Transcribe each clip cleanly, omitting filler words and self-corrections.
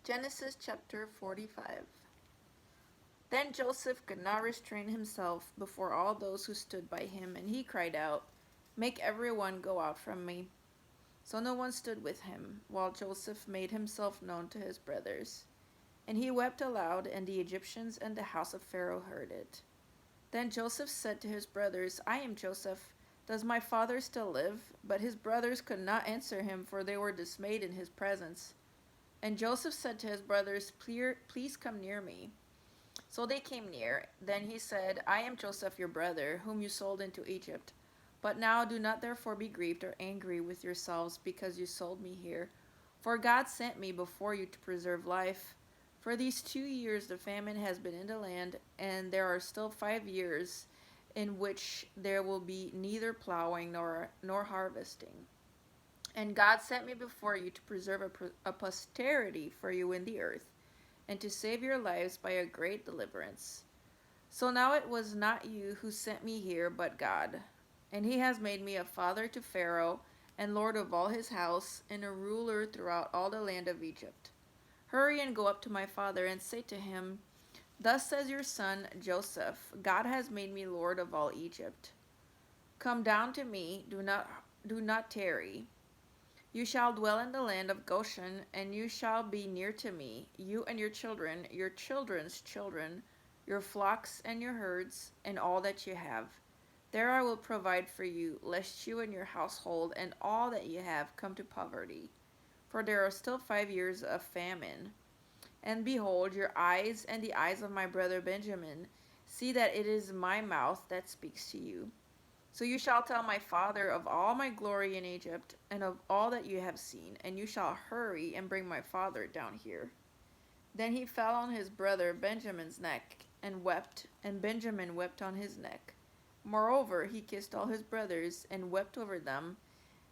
Genesis chapter 45. Then Joseph could not restrain himself before all those who stood by him, and he cried out, "Make everyone go out from me." So no one stood with him, while Joseph made himself known to his brothers. And he wept aloud, and the Egyptians and the house of Pharaoh heard it. Then Joseph said to his brothers, "I am Joseph. Does my father still live?" But his brothers could not answer him, for they were dismayed in his presence. And Joseph said to his brothers, "Please come near me." So they came near. Then he said, "I am Joseph your brother, whom you sold into Egypt. But now do not therefore be grieved or angry with yourselves because you sold me here. For God sent me before you to preserve life. For these 2 years the famine has been in the land, and there are still 5 years in which there will be neither plowing nor harvesting. And God sent me before you to preserve a posterity for you in the earth, and to save your lives by a great deliverance. So now it was not you who sent me here, but God. And he has made me a father to Pharaoh, and lord of all his house, and a ruler throughout all the land of Egypt. Hurry and go up to my father, and say to him, 'Thus says your son Joseph, God has made me lord of all Egypt. Come down to me, do not tarry. You shall dwell in the land of Goshen, and you shall be near to me, you and your children's children, your flocks and your herds, and all that you have. There I will provide for you, lest you and your household and all that you have come to poverty. For there are still 5 years of famine. And behold, your eyes and the eyes of my brother Benjamin see that it is my mouth that speaks to you. So you shall tell my father of all my glory in Egypt, and of all that you have seen, and you shall hurry and bring my father down here.' Then he fell on his brother Benjamin's neck, and wept, and Benjamin wept on his neck. Moreover, he kissed all his brothers, and wept over them,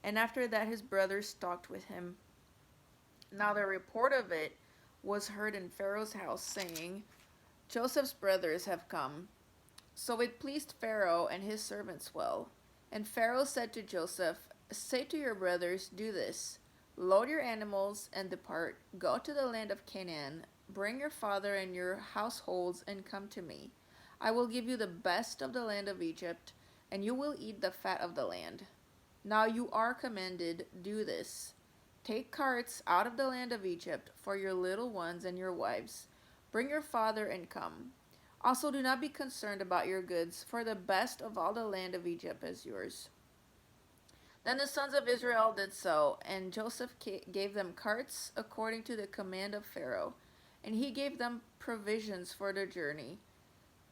and after that his brothers talked with him. Now the report of it was heard in Pharaoh's house, saying, 'Joseph's brothers have come.' So it pleased Pharaoh and his servants well. And Pharaoh said to Joseph, 'Say to your brothers, do this: load your animals and depart. Go to the land of Canaan. Bring your father and your households and come to me. I will give you the best of the land of Egypt, and you will eat the fat of the land. Now you are commanded, do this: take carts out of the land of Egypt for your little ones and your wives. Bring your father and come. Also, do not be concerned about your goods, for the best of all the land of Egypt is yours.' Then the sons of Israel did so, and Joseph gave them carts according to the command of Pharaoh, and he gave them provisions for their journey.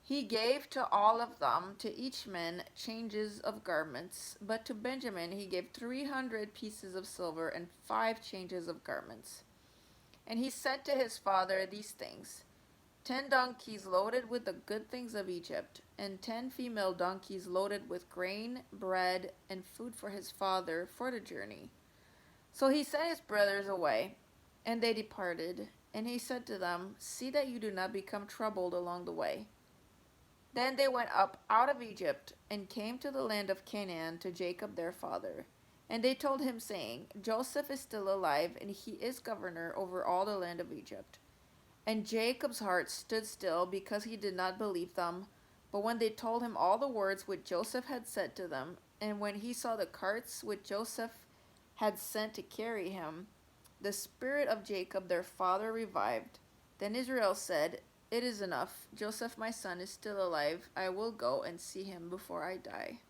He gave to all of them, to each man, changes of garments, but to Benjamin he gave 300 pieces of silver and 5 changes of garments. And he said to his father these things: 10 donkeys loaded with the good things of Egypt, and 10 female donkeys loaded with grain, bread, and food for his father for the journey. So he sent his brothers away, and they departed. And he said to them, 'See that you do not become troubled along the way.' Then they went up out of Egypt, and came to the land of Canaan to Jacob their father. And they told him, saying, 'Joseph is still alive, and he is governor over all the land of Egypt.' And Jacob's heart stood still, because he did not believe them. But when they told him all the words which Joseph had said to them, and when he saw the carts which Joseph had sent to carry him, the spirit of Jacob their father revived. Then Israel said, 'It is enough. Joseph my son is still alive. I will go and see him before I die.'